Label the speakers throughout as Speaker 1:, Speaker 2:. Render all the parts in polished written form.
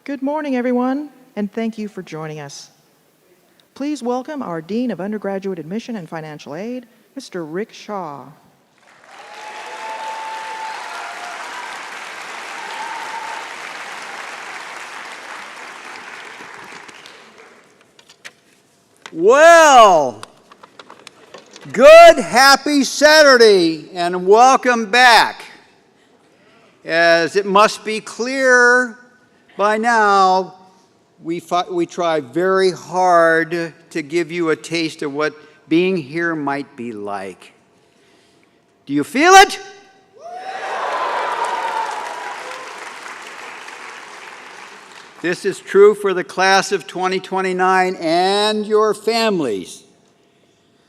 Speaker 1: Good morning, everyone, and thank you for joining us. Please welcome our Dean of Undergraduate Admission and Financial Aid, Mr. Rick Shaw.
Speaker 2: Well, good, happy Saturday, and welcome back. As it must be clear by now, we try very hard to give you a taste of what being here might be like. Do you feel it? This is true for the class of 2029 and your families.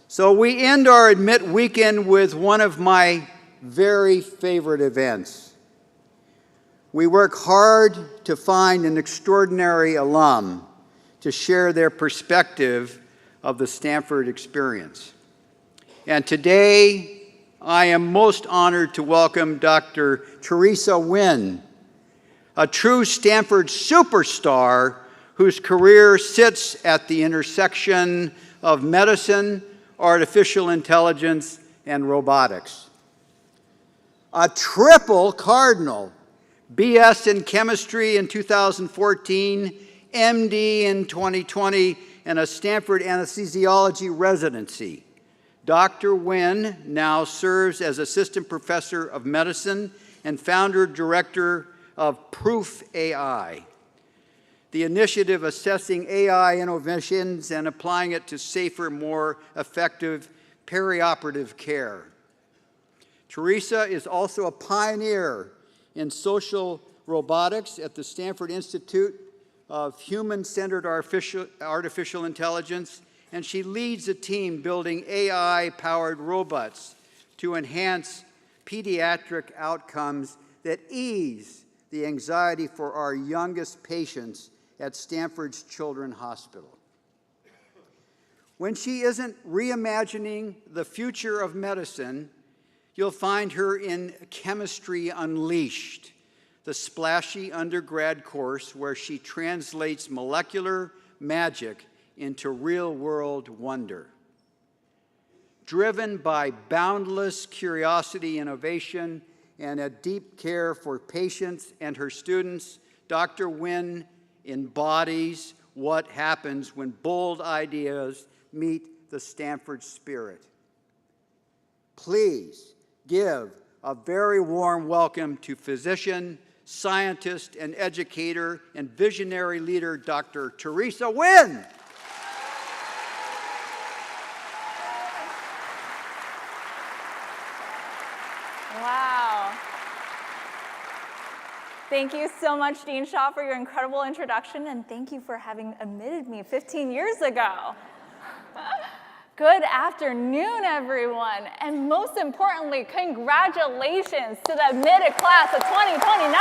Speaker 2: So we end our Admit weekend with one of my very favorite events. We work hard to find an extraordinary alum to share their perspective of the Stanford experience. And today, I am most honored to welcome Dr. Teresa Nguyen, a true Stanford superstar whose career sits at the intersection of medicine, artificial intelligence, and robotics. A triple cardinal, BS in chemistry in 2014, MD in 2020, and a Stanford anesthesiology residency. Dr. Nguyen now serves as assistant professor of medicine and founder-director of Proof AI, the initiative assessing AI innovations and applying it to safer, more effective perioperative care. Teresa is also a pioneer in social robotics at the Stanford Institute of Human-Centered Artificial Intelligence, and she leads a team building AI-powered robots to enhance pediatric outcomes that ease the anxiety for our youngest patients at Stanford's Children's Hospital. When she isn't reimagining the future of medicine, you'll find her in Chemistry Unleashed, the splashy undergrad course where she translates molecular magic into real-world wonder. Driven by boundless curiosity, innovation, and a deep care for patients and her students, Dr. Nguyen embodies what happens when bold ideas meet the Stanford spirit. Please give a very warm welcome to physician, scientist, and educator, and visionary leader, Dr. Teresa Nguyen.
Speaker 3: Wow. Thank you so much, Dean Shaw, for your incredible introduction, and thank you for having admitted me 15 years ago. Good afternoon, everyone, and most importantly, congratulations to the admitted class of 2029.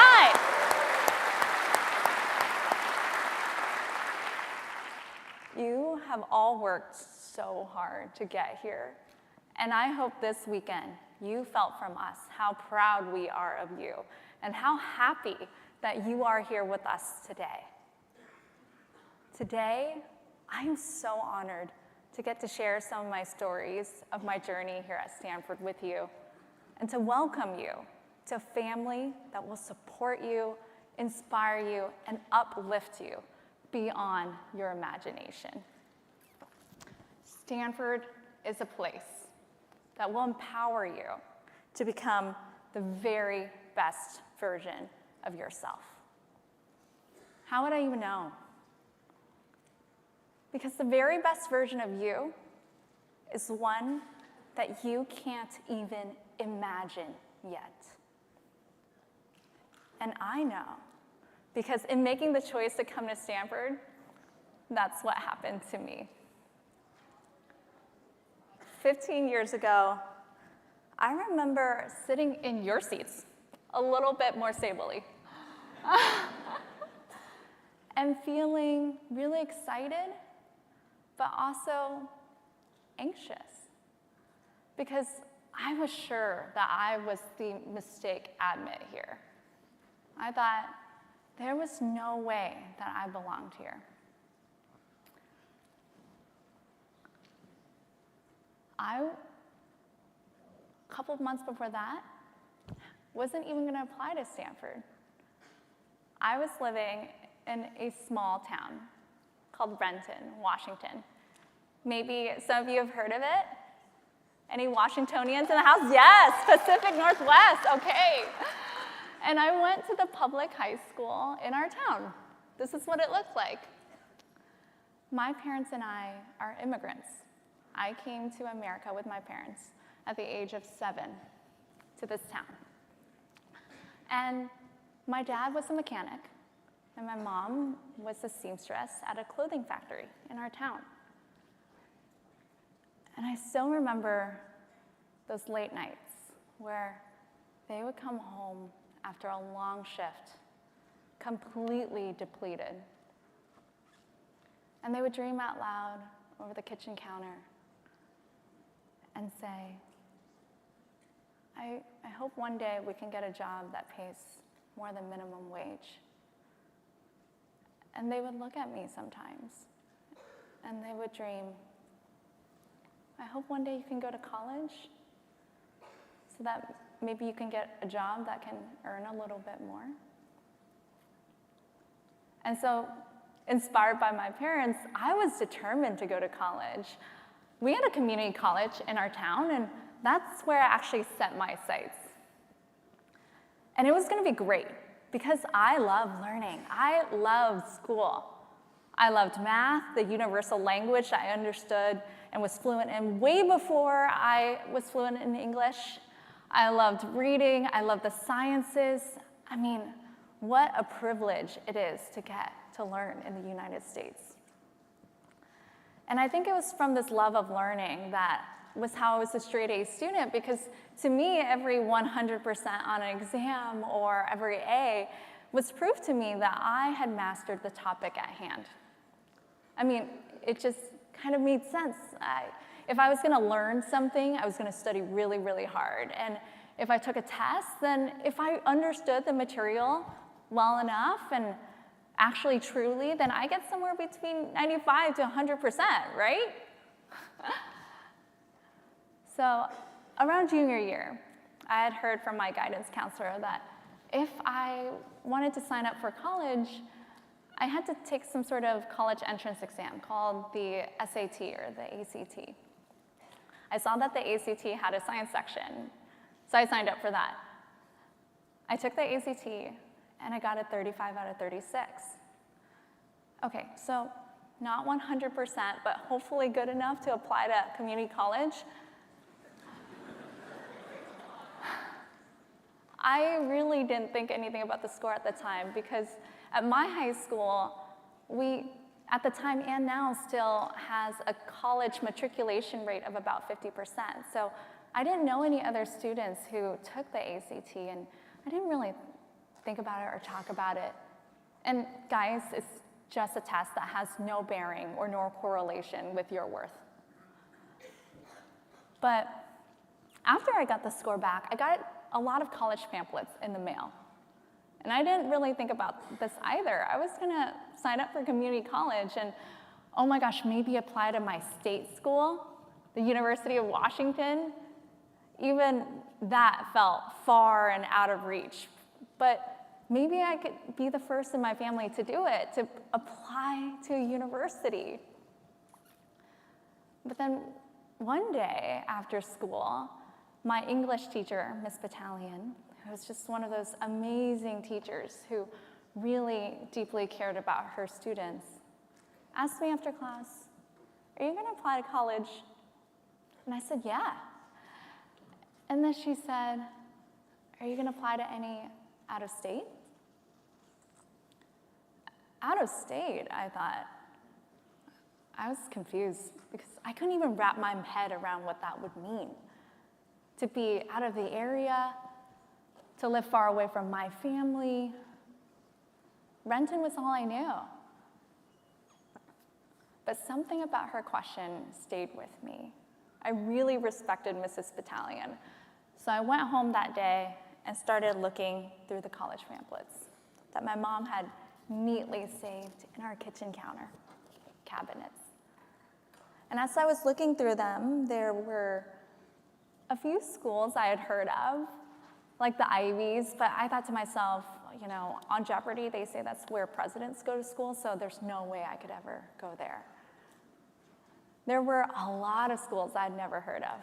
Speaker 3: You have all worked so hard to get here, and I hope this weekend you felt from us how proud we are of you and how happy that you are here with us today. Today, I'm so honored to get to share some of my stories of my journey here at Stanford with you and to welcome you to a family that will support you, inspire you, and uplift you beyond your imagination. Stanford is a place that will empower you to become the very best version of yourself. How would I even know? Because the very best version of you is one that you can't even imagine yet. And I know, because in making the choice to come to Stanford, that's what happened to me. 15 years ago, I remember sitting in your seats a little bit more stably and feeling really excited, but also anxious because I was sure that I was the mistake admit here. I thought, there was no way that I belonged here. A couple of months before that, wasn't even going to apply to Stanford. I was living in a small town called Renton, Washington. Maybe some of you have heard of it. Any Washingtonians in the house? Yes, Pacific Northwest, okay. And I went to the public high school in our town. This is what it looked like. My parents and I are immigrants. I came to America with my parents at the age of 7 to this town. And my dad was a mechanic, and my mom was a seamstress at a clothing factory in our town. And I still remember those late nights where they would come home after a long shift, completely depleted. And they would dream out loud over the kitchen counter and say, I hope one day we can get a job that pays more than minimum wage. And they would look at me sometimes, and they would dream, I hope one day you can go to college so that maybe you can get a job that can earn a little bit more. And so, inspired by my parents, I was determined to go to college. We had a community college in our town, and that's where I actually set my sights. And it was going to be great because I love learning. I loved school. I loved math, the universal language I understood and was fluent in way before I was fluent in English. I loved reading. I loved the sciences. I mean, what a privilege it is to get to learn in the United States. And I think it was from this love of learning that was how I was a straight A student, because to me, every 100% on an exam or every A was proof to me that I had mastered the topic at hand. I mean, it just kind of made sense. If I was going to learn something, I was going to study really, really hard. And if I took a test, then if I understood the material well enough and actually truly, then I get somewhere between 95 to 100%, right? So around junior year, I had heard from my guidance counselor that if I wanted to sign up for college, I had to take some sort of college entrance exam called the SAT or the ACT. I saw that the ACT had a science section, so I signed up for that. I took the ACT, and I got a 35 out of 36. Okay, so not 100%, but hopefully good enough to apply to community college. I really didn't think anything about the score at the time because at my high school, we, at the time and now, still has a college matriculation rate of about 50%. So I didn't know any other students who took the ACT, and I didn't really think about it or talk about it. And guys, it's just a test that has no bearing or no correlation with your worth. But after I got the score back, I got a lot of college pamphlets in the mail. And I didn't really think about this either. I was gonna sign up for community college and, oh my gosh, maybe apply to my state school, the University of Washington. Even that felt far and out of reach. But maybe I could be the first in my family to do it, to apply to a university. But then one day after school, my English teacher, Miss Battalion, who was just one of those amazing teachers who really deeply cared about her students, asked me after class, "Are you gonna apply to college?" And I said, "Yeah." And then she said, "Are you gonna apply to any out of state?" Out of state, I thought. I was confused because I couldn't even wrap my head around what that would mean. To be out of the area, to live far away from my family. Renton was all I knew. But something about her question stayed with me. I really respected Mrs. Battalion. So I went home that day and started looking through the college pamphlets that my mom had neatly saved in our kitchen counter cabinets. And as I was looking through them, there were a few schools I had heard of, like the Ivies, but I thought to myself, you know, on Jeopardy, they say that's where presidents go to school, so there's no way I could ever go there. There were a lot of schools I'd never heard of,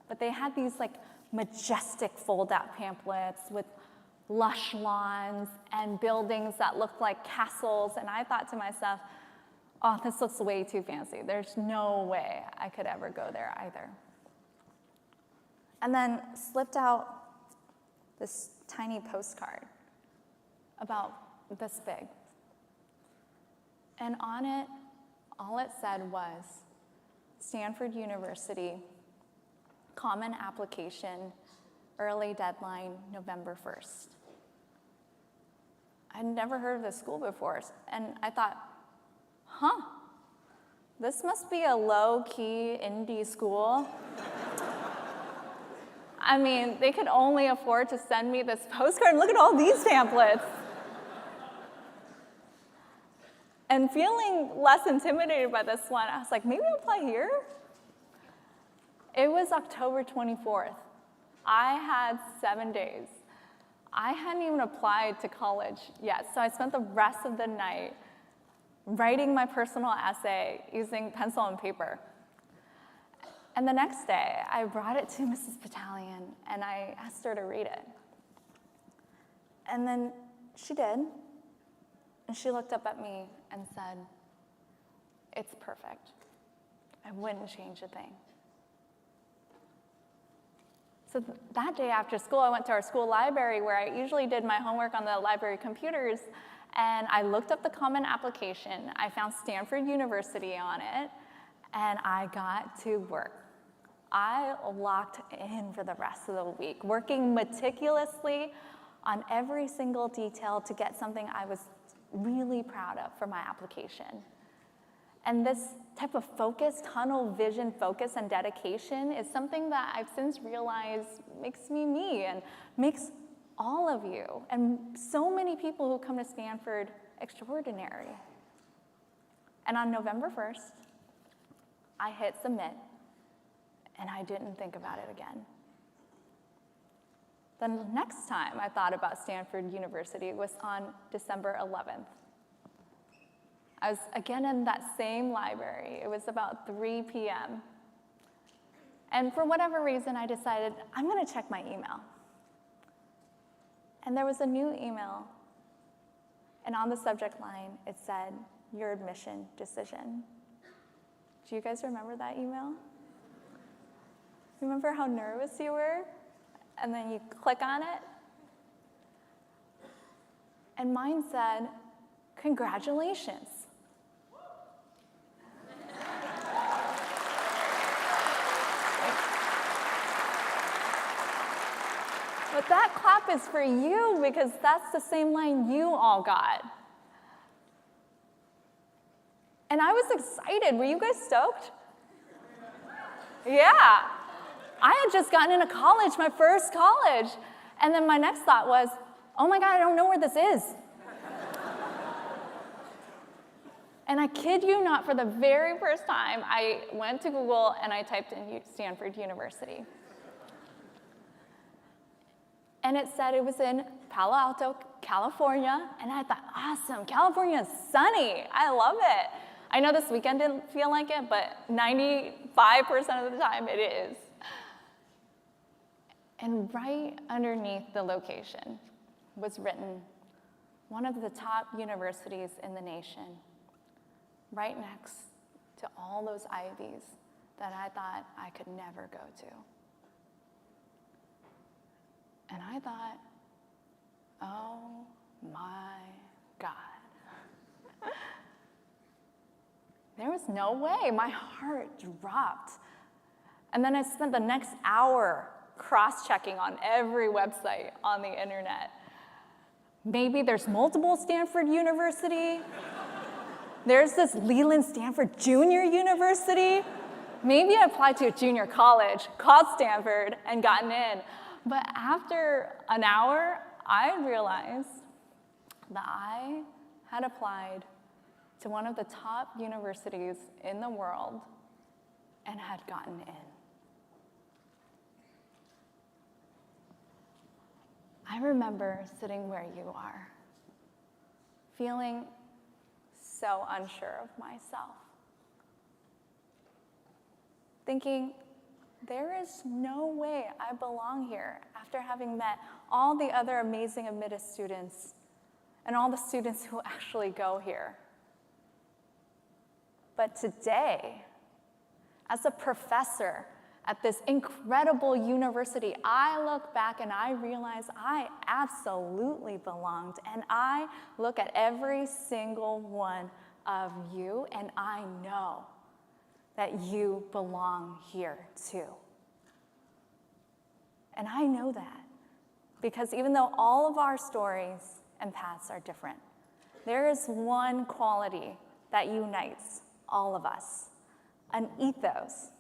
Speaker 3: but they had these like majestic fold-out pamphlets with lush lawns and buildings that looked like castles, and I thought to myself, oh, this looks way too fancy. There's no way I could ever go there either. And then slipped out this tiny postcard about this big. And on it, all it said was, Stanford University, common application, early deadline, November 1st. I'd never heard of this school before, and I thought, huh, this must be a low-key indie school. I mean, they could only afford to send me this postcard, and look at all these pamphlets. And feeling less intimidated by this one, I was like, maybe I'll apply here? It was October 24th. I had 7 days. I hadn't even applied to college yet, so I spent the rest of the night writing my personal essay using pencil and paper. And the next day, I brought it to Mrs. Battalion, and I asked her to read it. And then she did, and she looked up at me and said, it's perfect. I wouldn't change a thing. So that day after school, I went to our school library where I usually did my homework on the library computers, and I looked up the common application. I found Stanford University on it, and I got to work. I locked in for the rest of the week, working meticulously on every single detail to get something I was really proud of for my application. And this type of focus, tunnel vision focus and dedication is something that I've since realized makes me me and makes all of you and so many people who come to Stanford extraordinary. And on November 1st, I hit submit, and I didn't think about it again. The next time I thought about Stanford University was on December 11th. I was again in that same library. It was about 3 p.m. And for whatever reason, I decided I'm going to check my email. And there was a new email. And on the subject line, it said, your admission decision. Do you guys remember that email? Remember how nervous you were? And then you click on it? And mine said, congratulations. But that clap is for you because that's the same line you all got. And I was excited. Were you guys stoked? Yeah. I had just gotten into college, my first college. And then my next thought was, oh my God, I don't know where this is. And I kid you not, for the very first time, I went to Google and I typed in Stanford University. And it said it was in Palo Alto, California, and I thought, awesome, California is sunny. I love it. I know this weekend didn't feel like it, but 95% of the time it is. And right underneath the location was written, one of the top universities in the nation, right next to all those Ivies that I thought I could never go to. And I thought, oh my God. There was no way. My heart dropped. And then I spent the next hour cross-checking on every website on the internet. Maybe there's multiple Stanford University. There's this Leland Stanford Junior University. Maybe I applied to a junior college called Stanford and gotten in. But after an hour, I realized that I had applied to one of the top universities in the world and had gotten in. I remember sitting where you are, feeling so unsure of myself, thinking, there is no way I belong here after having met all the other amazing admitted students and all the students who actually go here. But today, as a professor at this incredible university, I look back and I realize I absolutely belonged. And I look at every single one of you and I know that you belong here too. And I know that because even though all of our stories and paths are different, there is one quality that unites all of us, an ethos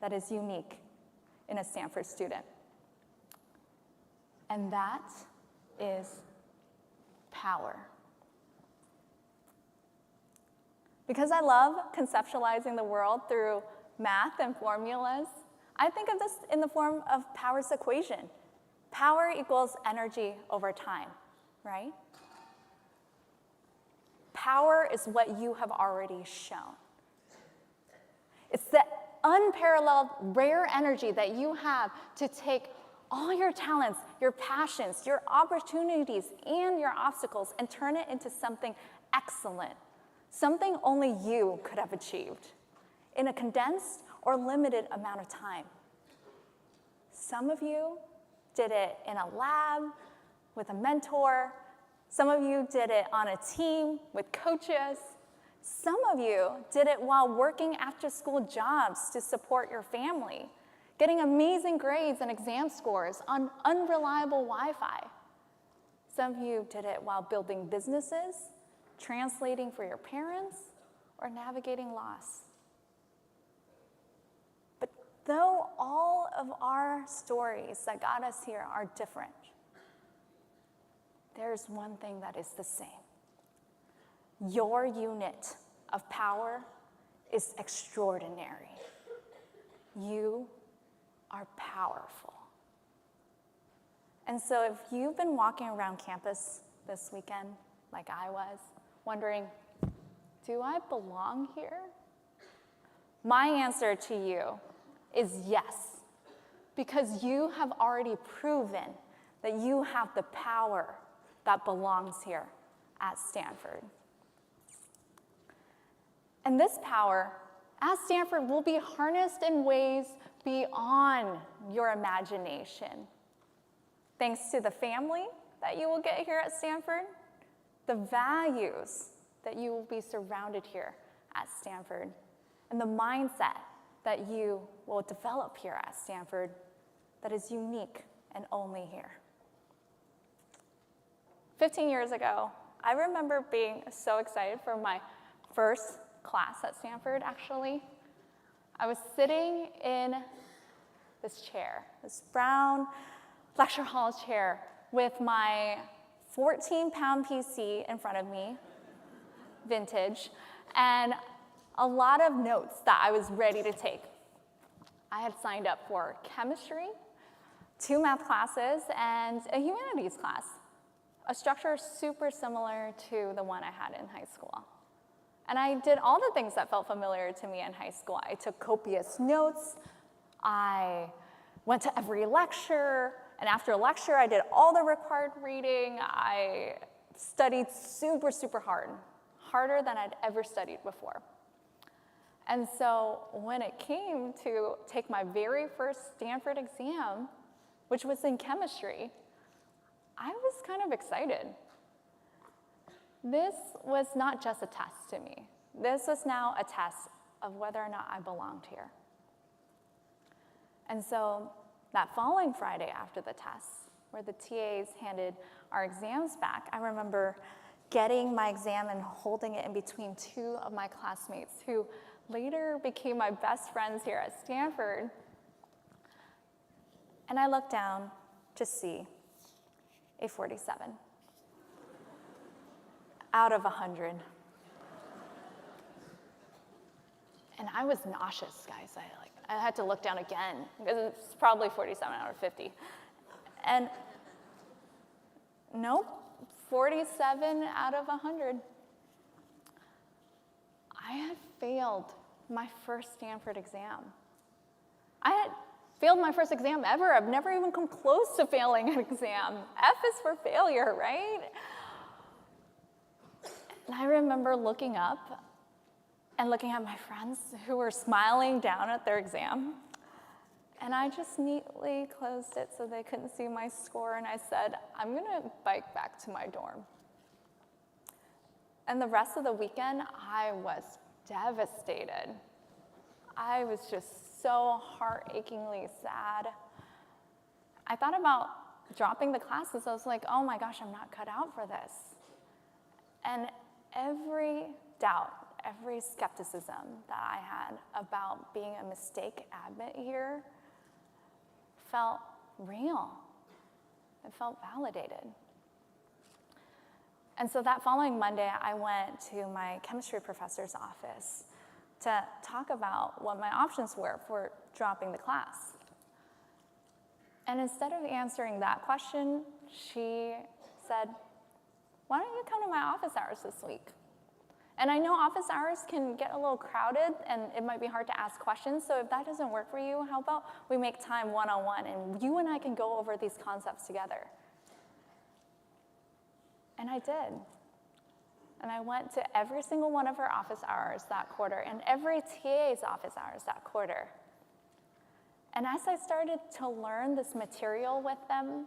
Speaker 3: that is unique in a Stanford student. And that is power. Because I love conceptualizing the world through math and formulas, I think of this in the form of Power's equation. Power equals energy over time, right? Power is what you have already shown. It's the unparalleled, rare energy that you have to take all your talents, your passions, your opportunities, and your obstacles and turn it into something excellent, something only you could have achieved in a condensed or limited amount of time. Some of you did it in a lab with a mentor. Some of you did it on a team with coaches. Some of you did it while working after-school jobs to support your family, getting amazing grades and exam scores on unreliable Wi-Fi. Some of you did it while building businesses, translating for your parents, or navigating loss. But though all of our stories that got us here are different, there's one thing that is the same. Your unit of power is extraordinary. You are powerful. And so if you've been walking around campus this weekend, like I was, wondering, do I belong here? My answer to you is yes, because you have already proven that you have the power that belongs here at Stanford. And this power at Stanford will be harnessed in ways beyond your imagination. Thanks to the family that you will get here at Stanford, the values that you will be surrounded here at Stanford, and the mindset that you will develop here at Stanford that is unique and only here. 15 years ago, I remember being so excited for my first class at Stanford, actually. I was sitting in this chair, this brown lecture hall chair with my 14-pound PC in front of me, vintage, and a lot of notes that I was ready to take. I had signed up for chemistry, 2 math classes, and a humanities class, a structure super similar to the one I had in high school. And I did all the things that felt familiar to me in high school. I took copious notes, I went to every lecture, and after a lecture, I did all the required reading. I studied super, super hard, harder than I'd ever studied before. And so when it came to take my very first Stanford exam, which was in chemistry, I was kind of excited. This was not just a test to me. This was now a test of whether or not I belonged here. And so that following Friday after the test, where the TAs handed our exams back, I remember getting my exam and holding it in between 2 of my classmates who later became my best friends here at Stanford. And I looked down to see a 47. out of 100. And I was nauseous, guys. I had to look down again because it's probably 47 out of 50. And nope, 47 out of 100. I had failed my first Stanford exam. I had failed my first exam ever. I've never even come close to failing an exam. F is for failure, right? And I remember looking up and looking at my friends who were smiling down at their exam. And I just neatly closed it so they couldn't see my score. And I said, I'm going to bike back to my dorm. And the rest of the weekend, I was devastated. I was just so heart-achingly sad. I thought about dropping the classes. I was like, oh my gosh, I'm not cut out for this. And every doubt, every skepticism that I had about being a mistake admit here felt real. It felt validated. And so that following Monday, I went to my chemistry professor's office to talk about what my options were for dropping the class. And instead of answering that question, she said, why don't you come to my office hours this week? And I know office hours can get a little crowded and it might be hard to ask questions, so if that doesn't work for you, how about we make time one-on-one and you and I can go over these concepts together. And I did. And I went to every single one of her office hours that quarter and every TA's office hours that quarter. And as I started to learn this material with them,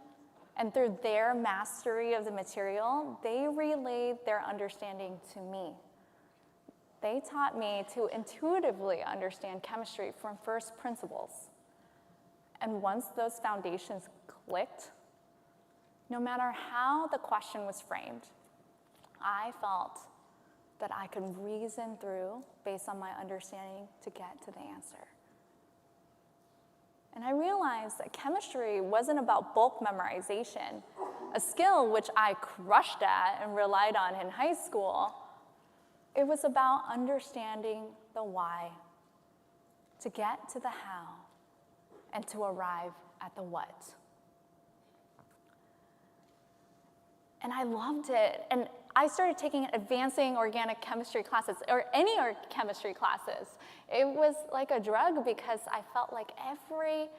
Speaker 3: and through their mastery of the material, they relayed their understanding to me. They taught me to intuitively understand chemistry from first principles. And once those foundations clicked, no matter how the question was framed, I felt that I could reason through based on my understanding to get to the answer. And I realized that chemistry wasn't about bulk memorization, a skill which I crushed at and relied on in high school. It was about understanding the why, to get to the how, and to arrive at the what. And I loved it. And I started taking advancing organic chemistry classes, or any chemistry classes. It was like a drug because I felt like every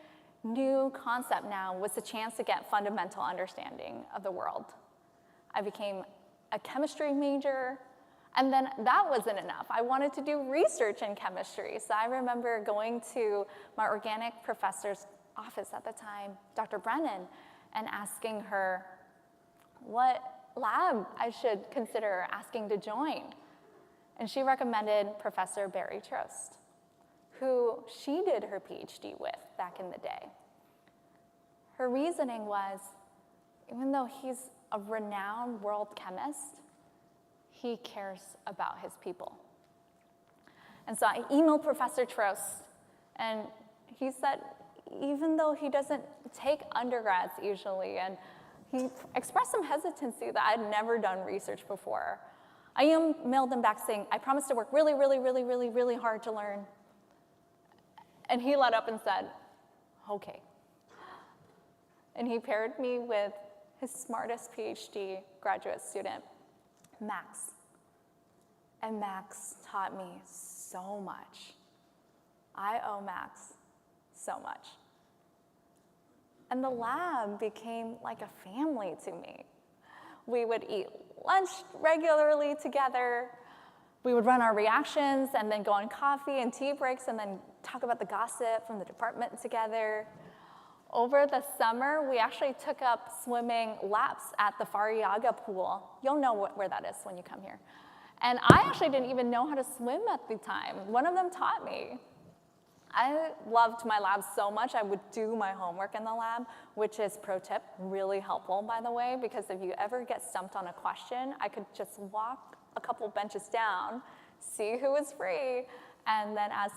Speaker 3: new concept now was a chance to get fundamental understanding of the world. I became a chemistry major, and then that wasn't enough. I wanted to do research in chemistry. So I remember going to my organic professor's office at the time, Dr. Brennan, and asking her what lab I should consider asking to join. And she recommended Professor Barry Trost, who she did her PhD with back in the day. Her reasoning was, even though he's a renowned world chemist, he cares about his people. And so I emailed Professor Trost, and he said, even though he doesn't take undergrads usually, and he expressed some hesitancy that I'd never done research before, I emailed him back saying, I promise to work really, really, really, really, really hard to learn. And he let up and said, okay. And he paired me with his smartest PhD graduate student, Max. And Max taught me so much. I owe Max so much. And the lab became like a family to me. We would eat lunch regularly together. We would run our reactions and then go on coffee and tea breaks and then talk about the gossip from the department together. Over the summer, we actually took up swimming laps at the Fariaga pool. You'll know where that is when you come here. And I actually didn't even know how to swim at the time. One of them taught me. I loved my lab so much, I would do my homework in the lab, which is, pro tip, really helpful, by the way, because if you ever get stumped on a question, I could just walk a couple benches down, see who was free, and then ask,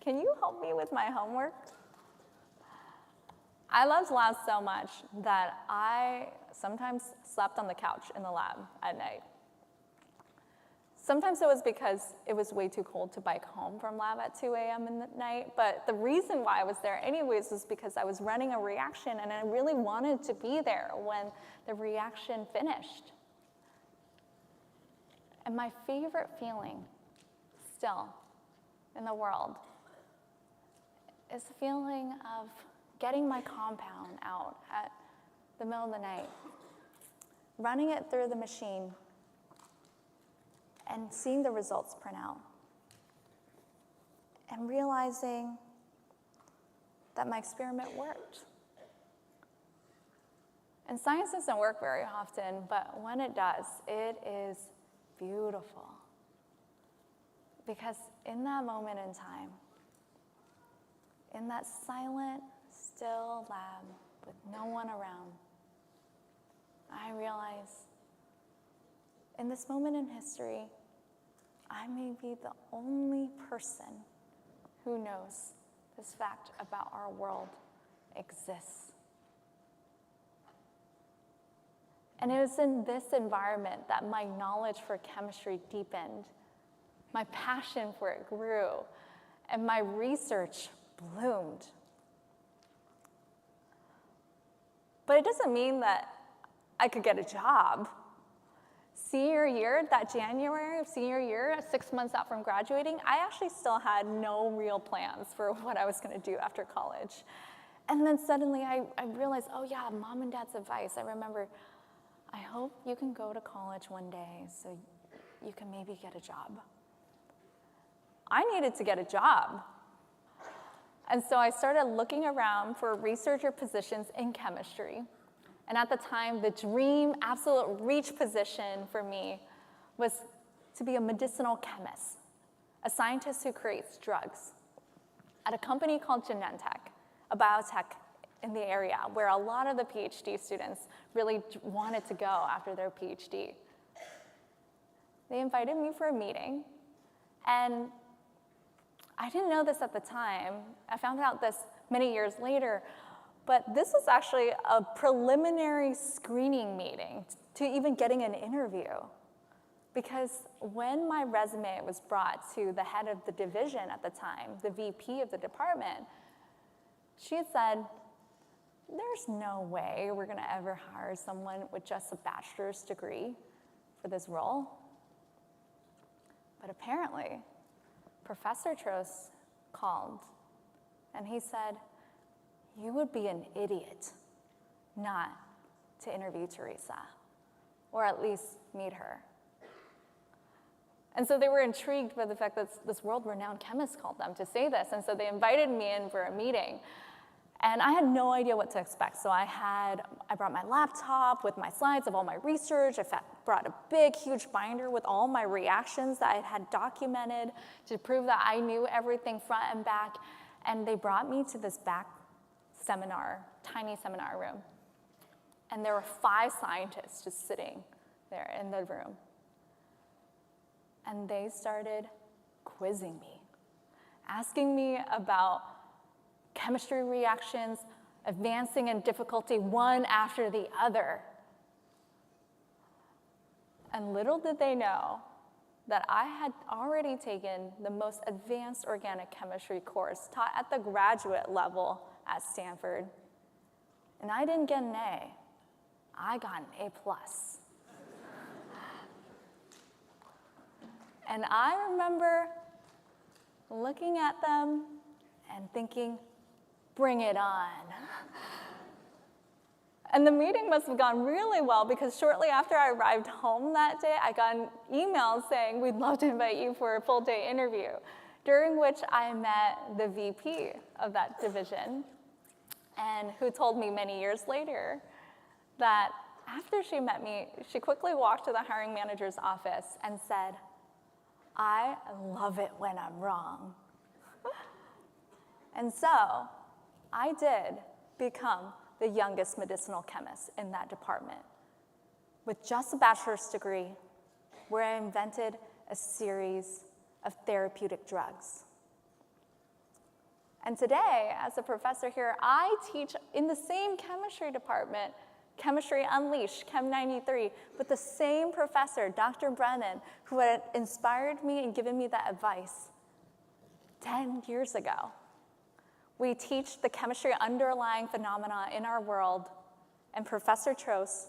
Speaker 3: can you help me with my homework? I loved labs so much that I sometimes slept on the couch in the lab at night. Sometimes it was because it was way too cold to bike home from lab at 2 a.m. in the night, but the reason why I was there anyways was because I was running a reaction and I really wanted to be there when the reaction finished. And my favorite feeling still in the world is the feeling of getting my compound out at the middle of the night, running it through the machine, and seeing the results print out, and realizing that my experiment worked. And science doesn't work very often, but when it does, it is beautiful. Because in that moment in time, in that silent, still lab with no one around, I realize in this moment in history, I may be the only person who knows this fact about our world exists. And it was in this environment that my knowledge for chemistry deepened, my passion for it grew, and my research bloomed. But it doesn't mean that I could get a job. Senior year, that January of senior year, 6 months out from graduating, I actually still had no real plans for what I was going to do after college. And then suddenly I realized, oh yeah, mom and dad's advice. I remember, I hope you can go to college one day so you can maybe get a job. I needed to get a job. And so I started looking around for researcher positions in chemistry. And at the time, the dream, absolute reach position for me was to be a medicinal chemist, a scientist who creates drugs at a company called Genentech, a biotech in the area where a lot of the PhD students really wanted to go after their PhD. They invited me for a meeting, and I didn't know this at the time. I found out this many years later, but this was actually a preliminary screening meeting to even getting an interview. Because when my resume was brought to the head of the division at the time, the VP of the department, she had said, there's no way we're gonna ever hire someone with just a bachelor's degree for this role. But apparently, Professor Trost called and he said, you would be an idiot not to interview Teresa, or at least meet her. And so they were intrigued by the fact that this world-renowned chemist called them to say this, and so they invited me in for a meeting. And I had no idea what to expect. So I brought my laptop with my slides of all my research. I brought a big, huge binder with all my reactions that I had documented to prove that I knew everything front and back. And they brought me to this back tiny seminar room. And there were 5 scientists just sitting there in the room. And they started quizzing me, asking me about chemistry reactions, advancing in difficulty one after the other. And little did they know that I had already taken the most advanced organic chemistry course taught at the graduate level at Stanford. And I didn't get an A. I got an A+. And I remember looking at them and thinking, bring it on. And the meeting must have gone really well because shortly after I arrived home that day, I got an email saying, we'd love to invite you for a full day interview, during which I met the VP of that division, and who told me many years later that after she met me, she quickly walked to the hiring manager's office and said, I love it when I'm wrong. And so I did become the youngest medicinal chemist in that department with just a bachelor's degree, where I invented a series of therapeutic drugs. And today, as a professor here, I teach in the same chemistry department Chemistry Unleashed, Chem 93, with the same professor, Dr. Brennan, who had inspired me and given me that advice 10 years ago. We teach the chemistry underlying phenomena in our world, and Professor Trost,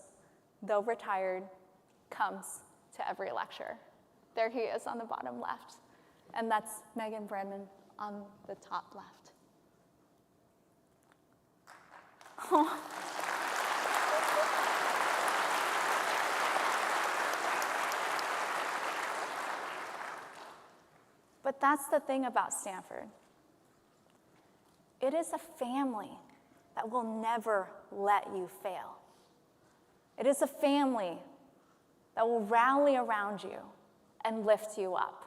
Speaker 3: though retired, comes to every lecture. There he is on the bottom left, and that's Megan Brennan on the top left. Oh. But that's the thing about Stanford. It is a family that will never let you fail. It is a family that will rally around you and lift you up.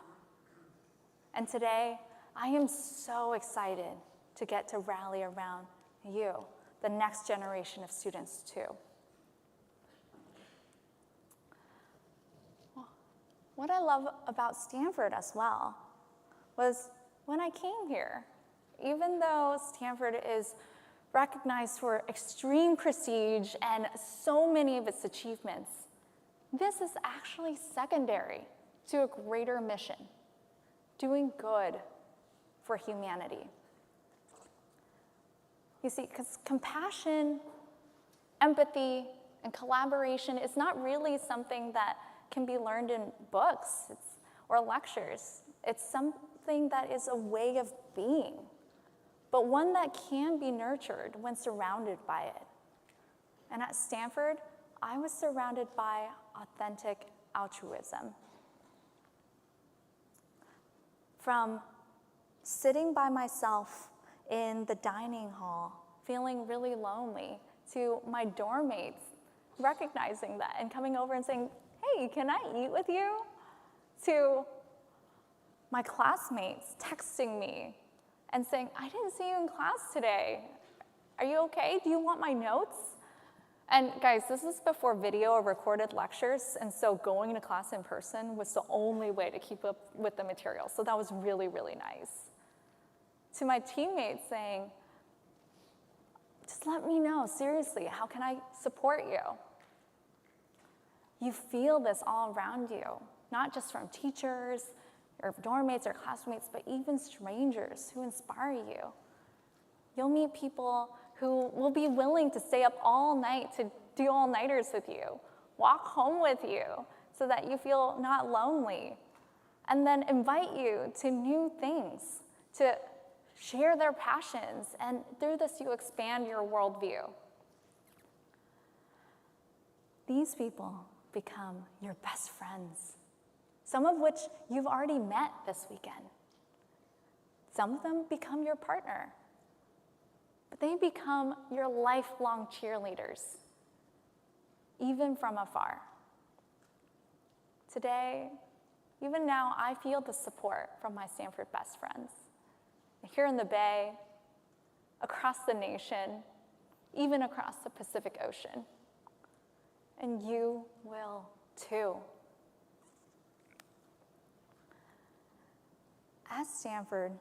Speaker 3: And today, I am so excited to get to rally around you, the next generation of students too. What I love about Stanford as well was when I came here, even though Stanford is recognized for extreme prestige and so many of its achievements, this is actually secondary to a greater mission, doing good for humanity. You see, because compassion, empathy, and collaboration is not really something that can be learned in books or lectures. It's something that is a way of being, but one that can be nurtured when surrounded by it. And at Stanford, I was surrounded by authentic altruism. From sitting by myself in the dining hall, feeling really lonely, to my dorm mates recognizing that and coming over and saying, "Hey, can I eat with you?" To my classmates texting me and saying, "I didn't see you in class today. Are you okay? Do you want my notes?" And guys, this is before video or recorded lectures, and so going to class in person was the only way to keep up with the material. So that was really, really nice. To my teammates saying, "Just let me know, seriously, how can I support you?" You feel this all around you, not just from teachers, or dorm mates or classmates, but even strangers who inspire you. You'll meet people who will be willing to stay up all night to do all-nighters with you, walk home with you so that you feel not lonely, and then invite you to new things, to share their passions, and through this you expand your worldview. These people become your best friends, some of which you've already met this weekend. Some of them become your partner, but they become your lifelong cheerleaders, even from afar. Today, even now, I feel the support from my Stanford best friends, here in the Bay, across the nation, even across the Pacific Ocean. And you will too. At Stanford,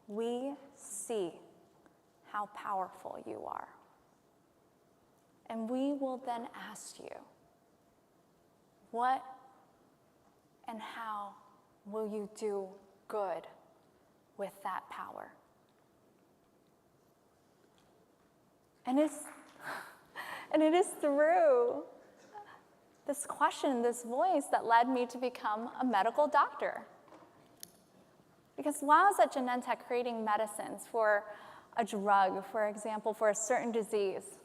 Speaker 3: we see how powerful you are. And we will then ask you, what and how will you do good with that power? And it is through this question, this voice, that led me to become a medical doctor. Because while I was at Genentech creating medicines for a drug, for example, for a certain disease,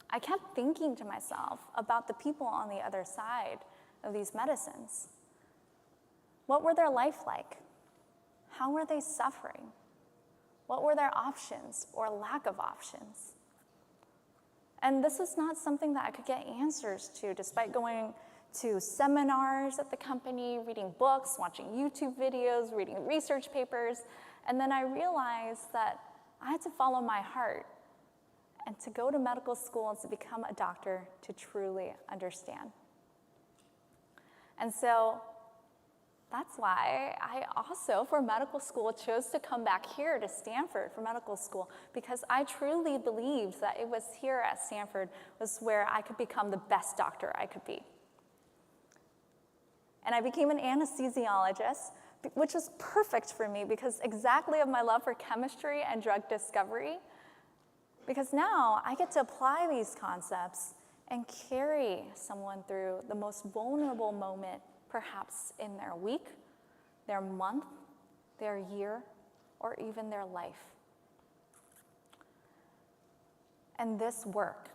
Speaker 3: I kept thinking to myself about the people on the other side of these medicines. What were their life like? How were they suffering? What were their options or lack of options? And this was not something that I could get answers to, despite going to seminars at the company, reading books, watching YouTube videos, reading research papers. And then I realized that I had to follow my heart and to go to medical school and to become a doctor to truly understand. And so That's why I also, for medical school, chose to come back here to Stanford for medical school, because I truly believed that it was here at Stanford was where I could become the best doctor I could be. And I became an anesthesiologist, which was perfect for me because exactly of my love for chemistry and drug discovery, because now I get to apply these concepts and carry someone through the most vulnerable moment perhaps in their week, their month, their year, or even their life. And this work,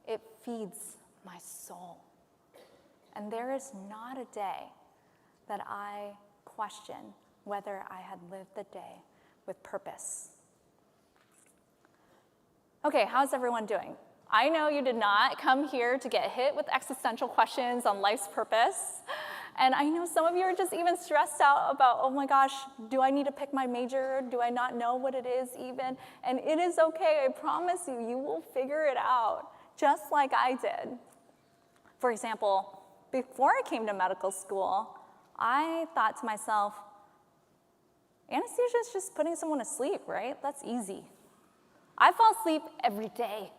Speaker 3: it feeds my soul. And there is not a day that I question whether I had lived the day with purpose. Okay, how's everyone doing? I know you did not come here to get hit with existential questions on life's purpose. And I know some of you are just even stressed out about, oh my gosh, do I need to pick my major? Do I not know what it is even? And it is okay, I promise you, you will figure it out, just like I did. For example, before I came to medical school, I thought to myself, anesthesia is just putting someone to sleep, right? That's easy. I fall asleep every day.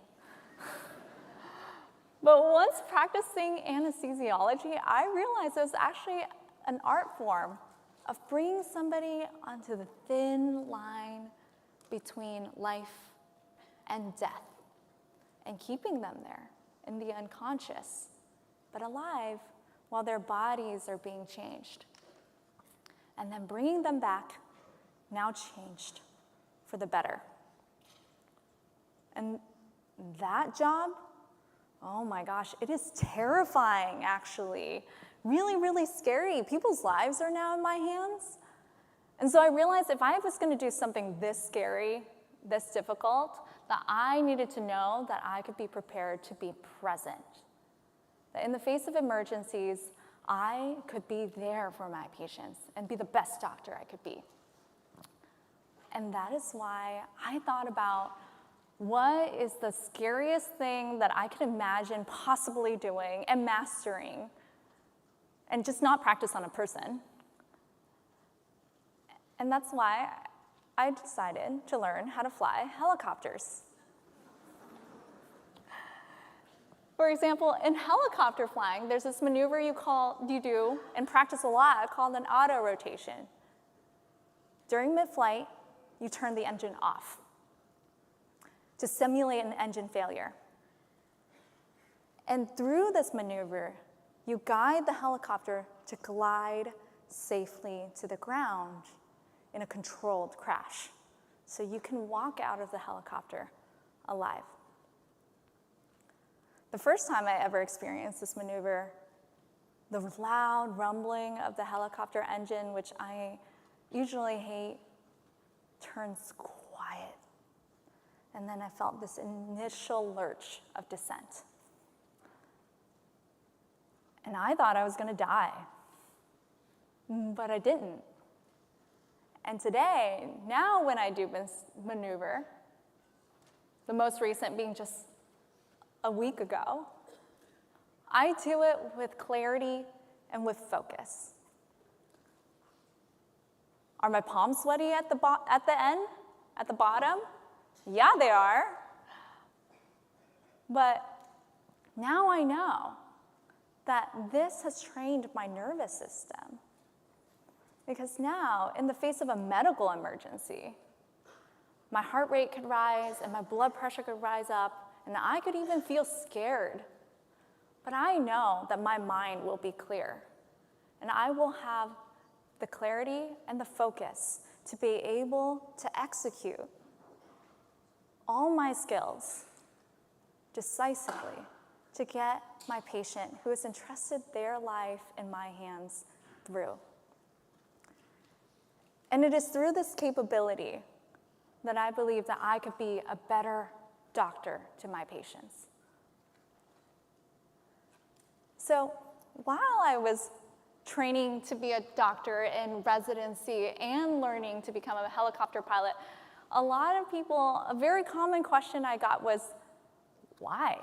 Speaker 3: But once practicing anesthesiology, I realized it was actually an art form of bringing somebody onto the thin line between life and death and keeping them there in the unconscious, but alive while their bodies are being changed. And then bringing them back, now changed for the better. And that job, oh my gosh, it is terrifying, actually. Really, really scary. People's lives are now in my hands. And so I realized if I was going to do something this scary, this difficult, that I needed to know that I could be prepared to be present. That in the face of emergencies, I could be there for my patients and be the best doctor I could be. And that is why I thought about what is the scariest thing that I could imagine possibly doing and mastering, and just not practice on a person. And that's why I decided to learn how to fly helicopters. For example, in helicopter flying, there's this maneuver you do and practice a lot called an auto rotation. During mid-flight, you turn the engine off to simulate an engine failure. And through this maneuver, you guide the helicopter to glide safely to the ground in a controlled crash, so you can walk out of the helicopter alive. The first time I ever experienced this maneuver, the loud rumbling of the helicopter engine, which I usually hate, turns quiet. And then I felt this initial lurch of descent. And I thought I was going to die, but I didn't. And today, now when I do this maneuver, the most recent being just a week ago, I do it with clarity and with focus. Are my palms sweaty at the end, at the bottom? Yeah, they are. But now I know that this has trained my nervous system. Because now, in the face of a medical emergency, my heart rate could rise and my blood pressure could rise up, and I could even feel scared. But I know that my mind will be clear, and I will have the clarity and the focus to be able to execute all my skills decisively to get my patient who has entrusted their life in my hands through. And it is through this capability that I believe that I could be a better doctor to my patients. So while I was training to be a doctor in residency and learning to become a helicopter pilot, a lot of people, a very common question I got was, why?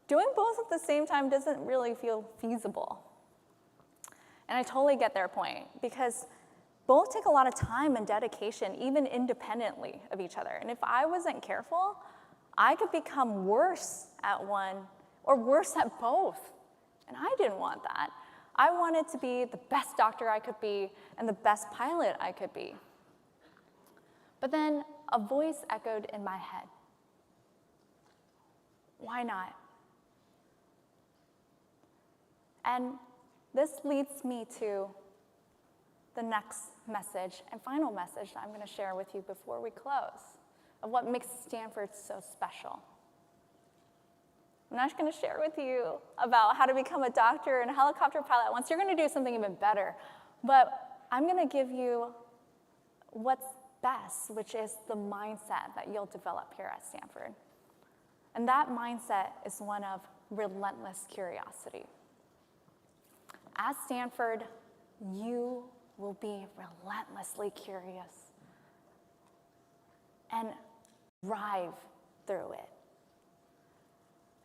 Speaker 3: Doing both at the same time doesn't really feel feasible. And I totally get their point, because both take a lot of time and dedication, even independently of each other. And if I wasn't careful, I could become worse at one or worse at both. And I didn't want that. I wanted to be the best doctor I could be and the best pilot I could be. But then a voice echoed in my head. Why not? And this leads me to the next message and final message that I'm going to share with you before we close, of what makes Stanford so special. I'm not going to share with you about how to become a doctor and a helicopter pilot at once. You're going to do something even better. But I'm going to give you what's best, which is the mindset that you'll develop here at Stanford. And that mindset is one of relentless curiosity. At Stanford, you will be relentlessly curious and thrive through it.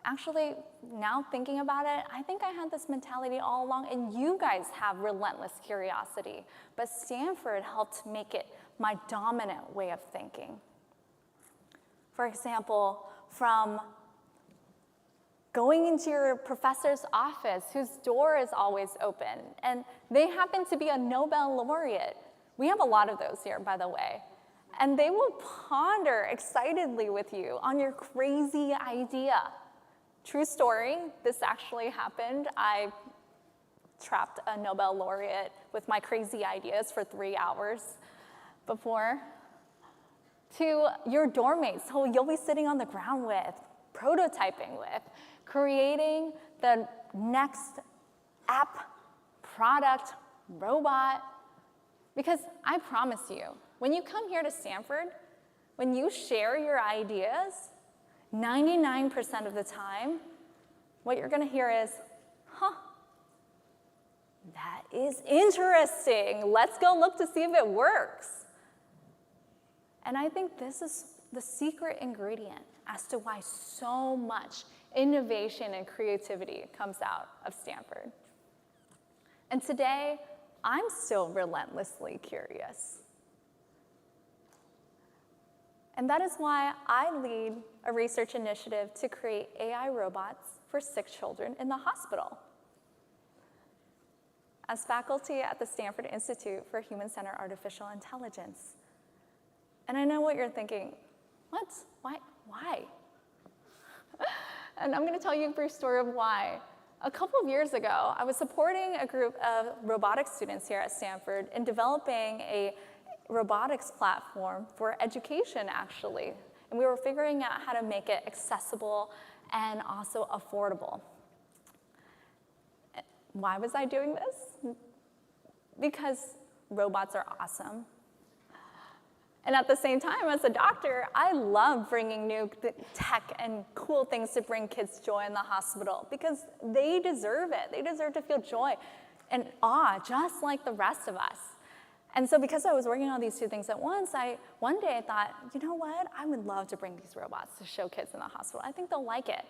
Speaker 3: Actually, now thinking about it, I think I had this mentality all along, and you guys have relentless curiosity, but Stanford helped make it my dominant way of thinking. For example, from going into your professor's office, whose door is always open, and they happen to be a Nobel laureate. We have a lot of those here, by the way. And they will ponder excitedly with you on your crazy idea. True story, this actually happened. I trapped a Nobel laureate with my crazy ideas for 3 hours before. To your dorm mates, who you'll be sitting on the ground with, prototyping with, creating the next app, product, robot. Because I promise you, when you come here to Stanford, when you share your ideas, 99% of the time, what you're going to hear is, that is interesting. Let's go look to see if it works. And I think this is the secret ingredient as to why so much innovation and creativity comes out of Stanford. And today, I'm still relentlessly curious. And that is why I lead a research initiative to create AI robots for sick children in the hospital. As faculty at the Stanford Institute for Human-Centered Artificial Intelligence. And I know what you're thinking. What? Why? And I'm going to tell you a brief story of why. A couple of years ago, I was supporting a group of robotics students here at Stanford in developing a robotics platform for education, actually. And we were figuring out how to make it accessible and also affordable. Why was I doing this? Because robots are awesome. And at the same time, as a doctor, I love bringing new tech and cool things to bring kids joy in the hospital, because they deserve it. They deserve to feel joy and awe, just like the rest of us. And so because I was working on these two things at once, one day I thought, you know what? I would love to bring these robots to show kids in the hospital. I think they'll like it.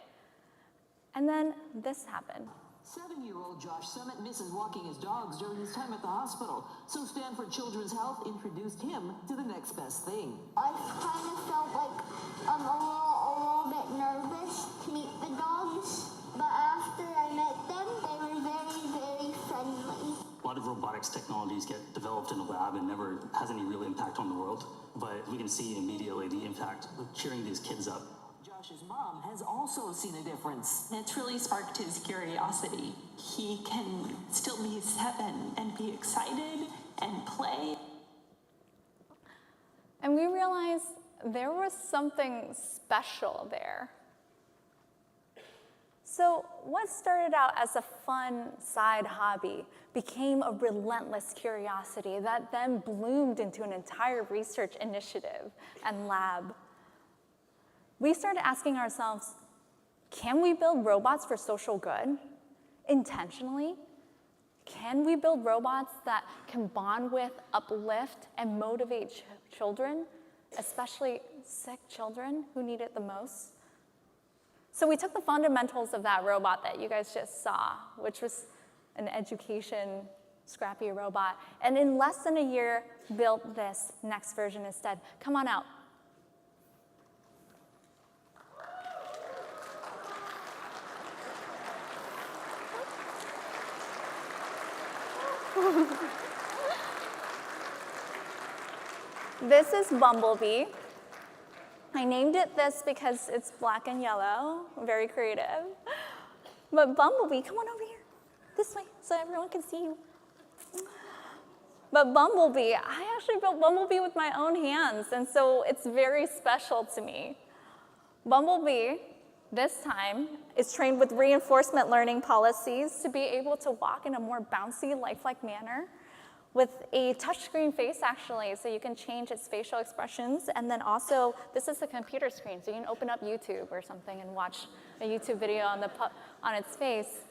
Speaker 3: And then this happened.
Speaker 4: 7-year-old Josh Summit misses walking his dogs during his time at the hospital, so Stanford Children's Health introduced him to the next best thing.
Speaker 5: I kind of felt like I'm a little bit nervous to meet the dogs, but after I met them, they were very, very friendly.
Speaker 6: A lot of robotics technologies get developed in a lab and never has any real impact on the world, but we can see immediately the impact of cheering these kids up.
Speaker 4: Josh's mom has also seen a difference.
Speaker 7: It's really sparked his curiosity. He can still be 7 and be excited and play.
Speaker 3: And we realized there was something special there. So what started out as a fun side hobby became a relentless curiosity that then bloomed into an entire research initiative and lab. We started asking ourselves, can we build robots for social good intentionally? Can we build robots that can bond with, uplift, and motivate children, especially sick children who need it the most? So we took the fundamentals of that robot that you guys just saw, which was an education scrappy robot, and in less than a year, built this next version instead. Come on out. This is Bumblebee. I named it this because it's black and yellow, very creative. But Bumblebee, come on over here, this way, so everyone can see you. But Bumblebee, I actually built Bumblebee with my own hands, and so it's very special to me. Bumblebee, this time, is trained with reinforcement learning policies to be able to walk in a more bouncy, lifelike manner with a touchscreen face, actually, so you can change its facial expressions. And then also, this is a computer screen, so you can open up YouTube or something and watch a YouTube video on its face.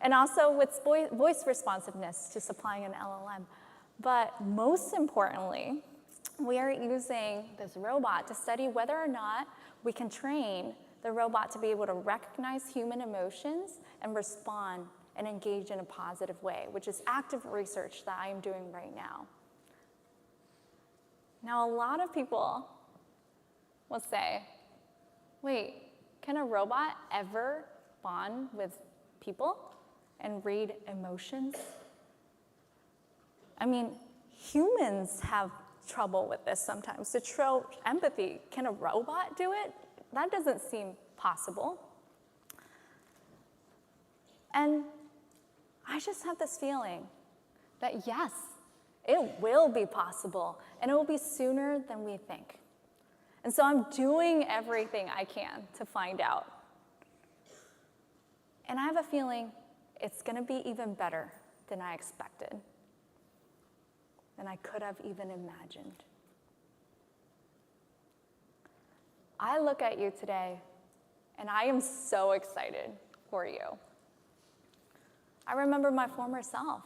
Speaker 3: And also with voice responsiveness to supplying an LLM. But most importantly, we are using this robot to study whether or not we can train the robot to be able to recognize human emotions and respond and engage in a positive way, which is active research that I am doing right now. Now, a lot of people will say, wait, can a robot ever bond with people and read emotions? I mean, humans have trouble with this sometimes. To show empathy, can a robot do it? That doesn't seem possible. And I just have this feeling that yes, it will be possible, and it will be sooner than we think. And so I'm doing everything I can to find out. And I have a feeling it's going to be even better than I expected, than I could have even imagined. I look at you today, and I am so excited for you. I remember my former self,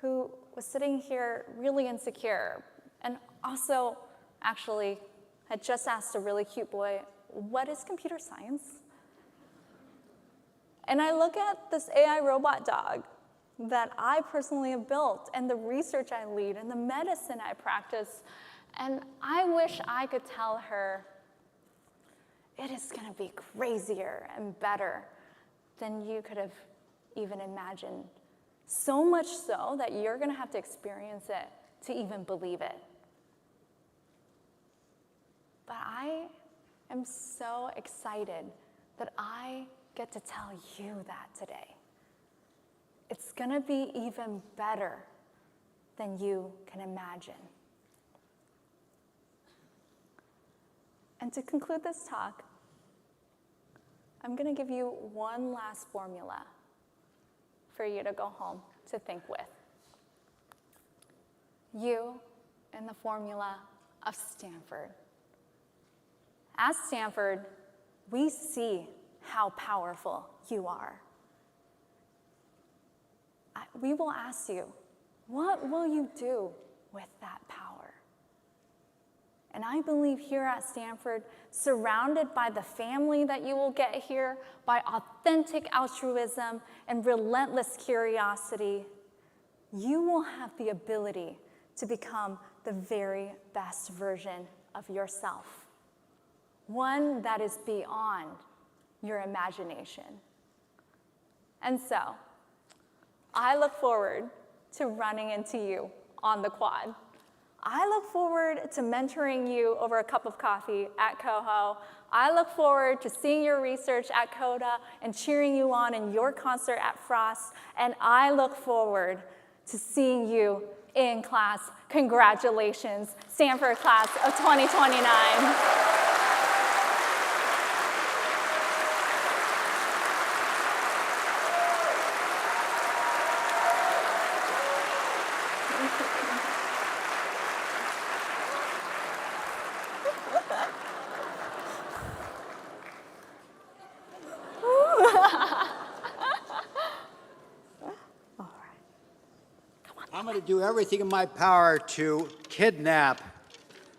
Speaker 3: who was sitting here really insecure, and also actually had just asked a really cute boy, what is computer science? And I look at this AI robot dog that I personally have built, and the research I lead, and the medicine I practice, and I wish I could tell her, it is gonna be crazier and better than you could have even imagined. So much so that you're gonna have to experience it to even believe it. But I am so excited that I get to tell you that today. It's gonna be even better than you can imagine. And to conclude this talk, I'm gonna give you one last formula for you to go home to think with. You and the formula of Stanford. At Stanford, we see how powerful you are. We will ask you, what will you do with that power? And I believe here at Stanford, surrounded by the family that you will get here, by authentic altruism and relentless curiosity, you will have the ability to become the very best version of yourself. One that is beyond your imagination. And so, I look forward to running into you on the quad. I look forward to mentoring you over a cup of coffee at Coho. I look forward to seeing your research at Coda and cheering you on in your concert at Frost. And I look forward to seeing you in class. Congratulations, Stanford class of 2029.
Speaker 2: I'm going to do everything in my power to kidnap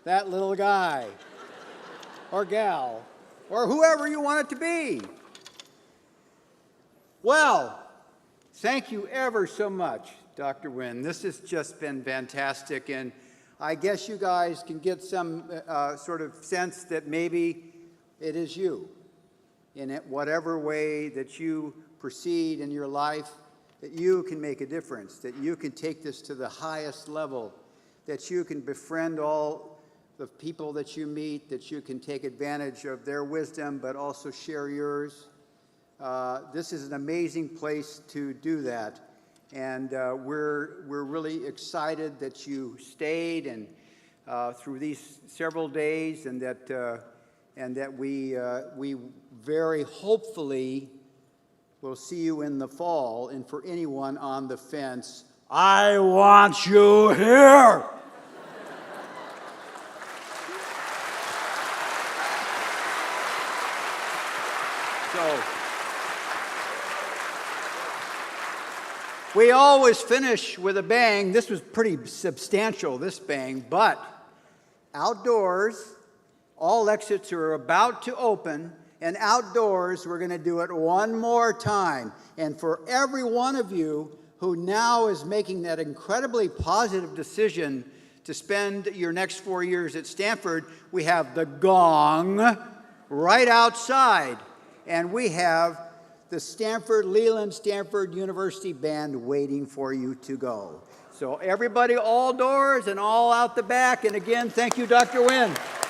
Speaker 2: that little guy or gal or whoever you want it to be. Well, Thank you ever so much, Dr. Nguyen. This has just been fantastic, and I guess you guys can get some sort of sense that maybe it is you, in whatever way that you proceed in your life, that you can make a difference, that you can take this to the highest level, that you can befriend all the people that you meet, that you can take advantage of their wisdom, but also share yours. This is an amazing place to do that. And we're really excited that you stayed and through these several days, and that we very hopefully will see you in the fall. And for anyone on the fence, I want you here. So we always finish with a bang. This was pretty substantial, this bang, but outdoors, all exits are about to open, and outdoors, we're going to do it one more time. And for every one of you who now is making that incredibly positive decision to spend your next 4 years at Stanford, we have the gong right outside, and we have the Leland Stanford University Band waiting for you to go. So everybody, all doors and all out the back. And again, thank you, Dr. Nguyen.